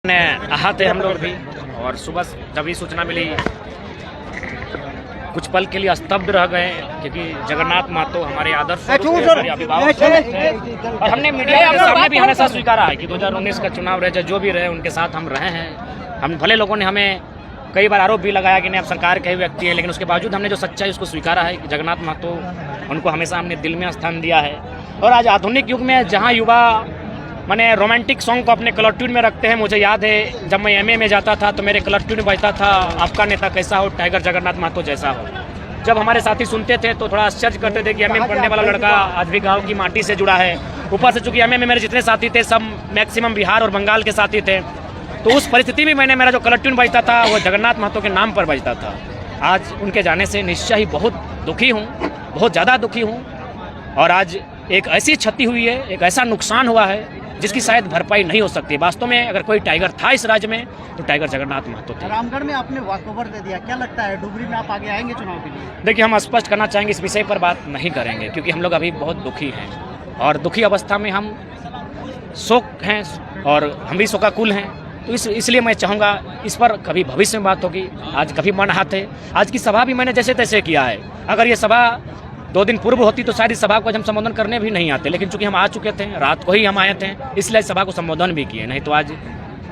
आहत है हम लोग भी। और सुबह जब भी सूचना मिली कुछ पल के लिए स्तब्ध रह गए, क्योंकि जगन्नाथ महतो हमारे आदर्श अभिभावक थे और हमने मीडिया के सामने भी हमेशा स्वीकारा है कि 2019 का चुनाव रहे जो भी रहे उनके साथ हम रहे हैं। हम भले लोगों ने हमें कई बार आरोप भी लगाया कि नहीं आप सरकार के ही व्यक्ति हैं, लेकिन उसके बावजूद हमने जो सच्चाई उसको स्वीकारा है कि जगन्नाथ महतो उनको हमेशा हमने दिल में स्थान दिया है। और आज आधुनिक युग में जहाँ युवा मैंने रोमांटिक सॉन्ग को अपने कलर ट्यून में रखते हैं, मुझे याद है जब मैं एमए में जाता था तो मेरे कलर ट्यून में बजता था आपका नेता कैसा हो, टाइगर जगन्नाथ महतो जैसा हो। जब हमारे साथी सुनते थे तो थोड़ा आश्चर्य करते थे कि एमए में पढ़ने वाला लड़का आज भी गाँव की माटी से जुड़ा है। ऊपर से चूंकि एमए में मेरे जितने साथी थे सब मैक्सिमम बिहार और बंगाल के साथी थे, तो उस परिस्थिति में मैंने मेरा जो कलर ट्यून बजता था वो जगन्नाथ महतो के नाम पर बजता था। आज उनके जाने से निश्चय ही बहुत दुखी हूँ, बहुत ज़्यादा दुखी हूँ। और आज एक ऐसी क्षति हुई है, एक ऐसा नुकसान हुआ है जिसकी शायद भरपाई नहीं हो सकती। वास्तव में अगर कोई टाइगर था इस राज्य में तो टाइगर जगन्नाथ महतो थे। रामगढ़ में आपने वॉकओवर दे दिया, क्या लगता है डुबरी में आप आगे आएंगे चुनाव के लिए? देखिए, हम स्पष्ट करना चाहेंगे इस विषय पर बात नहीं करेंगे, क्योंकि हम लोग अभी बहुत दुखी हैं और दुखी अवस्था में हम शोक हैं और हम भी शोकाकुल हैं। तो इसलिए मैं चाहूँगा इस पर कभी भविष्य में बात होगी। आज कभी मन हाथ है, आज की सभा भी मैंने जैसे तैसे किया है। अगर ये सभा 2 दिन पूर्व होती तो शायद इस सभा को हम संबोधन करने भी नहीं आते, लेकिन चूंकि हम आ चुके थे, रात को ही हम आए थे, इसलिए इस सभा को संबोधन भी किए। नहीं तो आज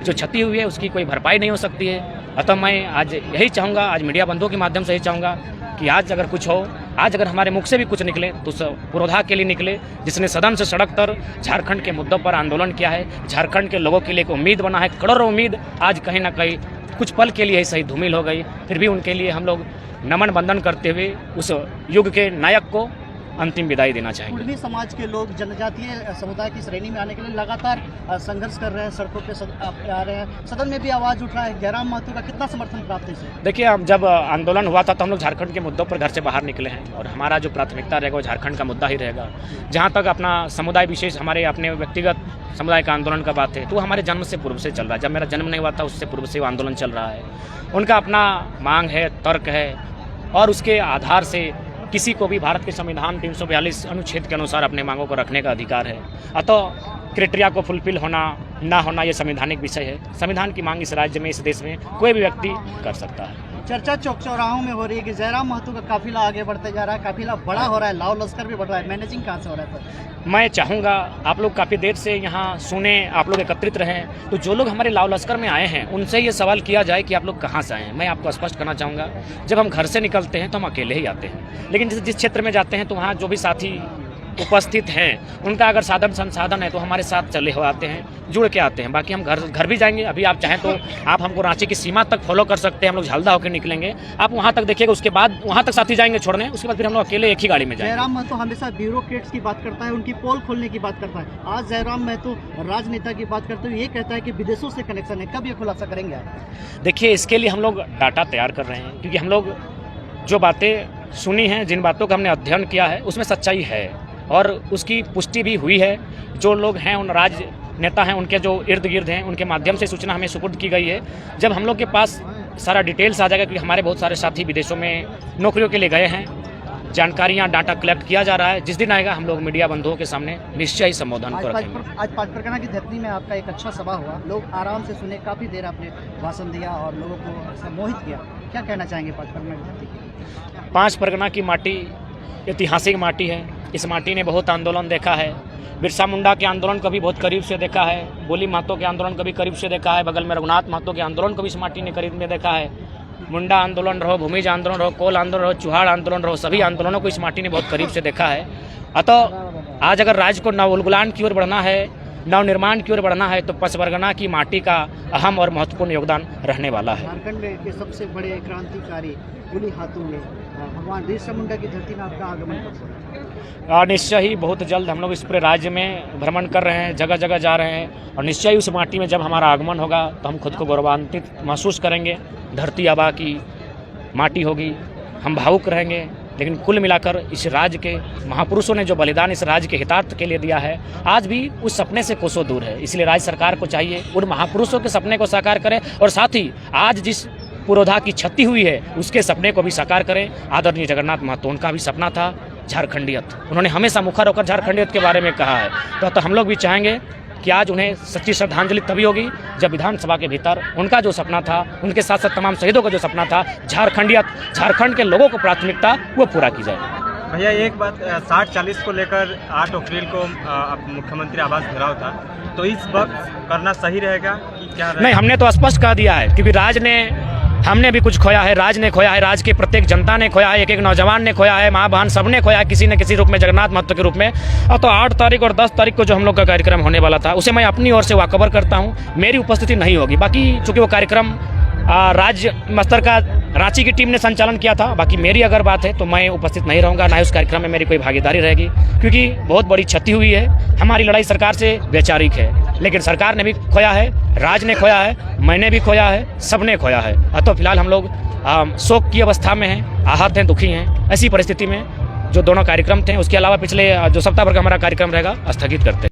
जो क्षति हुई है उसकी कोई भरपाई नहीं हो सकती है। अतः मैं आज यही चाहूँगा, आज मीडिया बंधुओं के माध्यम से यही चाहूँगा कि आज अगर कुछ हो, आज अगर हमारे मुख से भी कुछ निकले तो पुरोधा के लिए निकले, जिसने सदन से सड़क तर झारखंड के मुद्दों पर आंदोलन किया है, झारखंड के लोगों के लिए एक उम्मीद बना है। करोड़ों उम्मीद आज कहीं ना कहीं कुछ पल के लिए ही सही धूमिल हो गई। फिर भी उनके लिए हम लोग नमन बंदन करते हुए उस युग के नायक को अंतिम विदाई देना चाहेंगे। कुर्मी समाज के लोग जनजातीय समुदाय की श्रेणी में आने के लिए लगातार संघर्ष कर रहे हैं, सड़कों पे आ रहे हैं, सदन में भी आवाज़ उठ रहा है। जयराम महतो का कितना समर्थन प्राप्त है इसे? देखिए, हम जब आंदोलन हुआ था तो हम लोग झारखंड के मुद्दों पर घर से बाहर निकले हैं और हमारा जो प्राथमिकता रहेगा वो झारखंड का मुद्दा ही रहेगा। जहाँ तक अपना समुदाय विशेष, हमारे अपने व्यक्तिगत समुदाय का आंदोलन का बात है तो हमारे जन्म से पूर्व से चल रहा है। जब मेरा जन्म नहीं हुआ था उससे पूर्व से वो आंदोलन चल रहा है। उनका अपना मांग है, तर्क है और उसके आधार से किसी को भी भारत के संविधान 342 अनुच्छेद के अनुसार अपने मांगों को रखने का अधिकार है। अतः क्राइटेरिया को फुलफिल होना ना होना ये संवैधानिक विषय है। संविधान की मांग इस राज्य में, इस देश में कोई भी व्यक्ति कर सकता है। चर्चा चौक चौराहों में हो रही है कि जयराम महतो का काफिला आगे बढ़ते जा रहा है, काफिला बड़ा हो रहा है, लाव लश्कर भी बढ़ रहा है। मैनेजिंग कहाँ से हो रहा है? मैं चाहूँगा आप लोग काफ़ी देर से यहाँ सुने, आप लोग एकत्रित रहें, तो जो लोग हमारे लाव लश्कर में आए हैं उनसे ये सवाल किया जाए कि आप लोग कहाँ से आए हैं। मैं आपको स्पष्ट करना चाहूँगा, जब हम घर से निकलते हैं तो हम अकेले ही आते हैं, लेकिन जिस क्षेत्र में जाते हैं तो वहाँ जो भी साथी उपस्थित हैं उनका अगर साधन संसाधन है तो हमारे साथ चले हो आते हैं, जुड़ के आते हैं। बाकी हम घर भी जाएंगे। अभी आप चाहें तो आप हमको रांची की सीमा तक फॉलो कर सकते हैं, हम लोग झालदा होकर निकलेंगे, आप वहाँ तक देखिएगा। उसके बाद वहाँ तक साथी जाएंगे छोड़ने, उसके बाद फिर हम लोग अकेले एक ही गाड़ी में जाएंगे। जयराम महतो हमेशा ब्यूरोक्रेट्स की बात करता है, उनकी पोल खोलने की बात करता है। आज जयराम महतो राजनेता की बात करते हुए ये कहता है कि विदेशों से कनेक्शन है। कब ये खुलासा करेंगे आप? देखिए, इसके लिए हम लोग डाटा तैयार कर रहे हैं, क्योंकि हम लोग जो बातें सुनी हैं, जिन बातों का हमने अध्ययन किया है उसमें सच्चाई है और उसकी पुष्टि भी हुई है। जो लोग हैं, उन राजनेता हैं, उनके जो इर्द गिर्द हैं, उनके माध्यम से सूचना हमें सुपुर्द की गई है। जब हम लोग के पास सारा डिटेल्स आ जाएगा, क्योंकि हमारे बहुत सारे साथी विदेशों में नौकरियों के लिए गए हैं, जानकारियाँ, डाटा कलेक्ट किया जा रहा है, जिस दिन आएगा हम लोग मीडिया बंधुओं के सामने निश्चय ही संबोधन को रखेंगे। आज पाचपरगना की धरती में आपका एक अच्छा सभा हुआ, लोग आराम से सुने, काफ़ी देर आपने भाषण दिया और लोगों को मोहित किया। क्या कहना चाहेंगे पाचपरगना की धरती की? पाचपरगना की माटी ऐतिहासिक माटी है। इस माटी ने बहुत आंदोलन देखा है। बिरसा मुंडा के आंदोलन को भी बहुत करीब से देखा है, बोली महतो के आंदोलन को भी करीब से देखा है, बगल में रघुनाथ महतो के आंदोलन को भी इस माटी ने करीब में देखा है। मुंडा आंदोलन रहो, भूमिज आंदोलन रहो, कोल आंदोलन रहो, चुहाड़ आंदोलन रहो, सभी आंदोलनों को इस माटी ने बहुत करीब से देखा है। अतः आज अगर राज्य को नवोन्मुलन की ओर बढ़ना है, नवनिर्माण की ओर बढ़ना है, तो पचपरगना की माटी का अहम और महत्वपूर्ण योगदान रहने वाला है। झारखंड के सबसे बड़े क्रांतिकारी कुली हाथों में भगवान बिरसा मुंडा की धरती में आपका आगमन कर निश्चय ही बहुत जल्द हम लोग इस पूरे राज्य में भ्रमण कर रहे हैं, जगह जगह जा रहे हैं और निश्चय उस माटी में जब हमारा आगमन होगा तो हम खुद को गौरवान्वित महसूस करेंगे। धरती आबा की माटी होगी, हम भावुक रहेंगे। लेकिन कुल मिलाकर इस राज्य के महापुरुषों ने जो बलिदान इस राज्य के हितार्थ के लिए दिया है, आज भी उस सपने से कोसों दूर है। इसलिए राज्य सरकार को चाहिए उन महापुरुषों के सपने को साकार करे और साथ ही आज जिस पुरोधा की क्षति हुई है उसके सपने को भी साकार करें। आदरणीय जगन्नाथ महतो, उनका भी सपना था झारखंडियत। उन्होंने हमेशा मुखर होकर झारखंडियत के बारे में कहा है। तो हम लोग भी चाहेंगे कि आज उन्हें सच्ची श्रद्धांजलि तभी होगी जब विधानसभा के भीतर उनका जो सपना था, उनके साथ साथ तमाम शहीदों का जो सपना था, झारखंड के लोगों को प्राथमिकता वो पूरा की जाए। भैया एक बात, 60-40 को लेकर 8 अप्रैल को मुख्यमंत्री आवास घेराव था, तो इस वक्त करना सही रहेगा कि क्या रहेगा? नहीं, हमने तो स्पष्ट कह दिया है, क्योंकि हमने भी कुछ खोया है, राज ने खोया है, राज की प्रत्येक जनता ने खोया है, एक एक नौजवान ने खोया है, माँ बहन सबने खोया है किसी न किसी रूप में, जगन्नाथ महतो के रूप में। और तो 8 तारीख और 10 तारीख को जो हम लोग का कार्यक्रम होने वाला था, उसे मैं अपनी ओर से वाकबर करता हूँ, मेरी उपस्थिति नहीं होगी। बाकी चूँकि वो कार्यक्रम राज्य स्तर का रांची की टीम ने संचालन किया था, बाकी मेरी अगर बात है तो मैं उपस्थित नहीं रहूँगा, ना ही उस कार्यक्रम में मेरी कोई भागीदारी रहेगी, क्योंकि बहुत बड़ी क्षति हुई है। हमारी लड़ाई सरकार से वैचारिक है, लेकिन सरकार ने भी खोया है, राज ने खोया है, मैंने भी खोया है, सबने खोया है। तो फिलहाल हम लोग शोक की अवस्था में हैं, आहत हैं, दुखी हैं। ऐसी परिस्थिति में जो दोनों कार्यक्रम थे, उसके अलावा पिछले जो सप्ताह भर का हमारा कार्यक्रम रहेगा स्थगित करते हैं।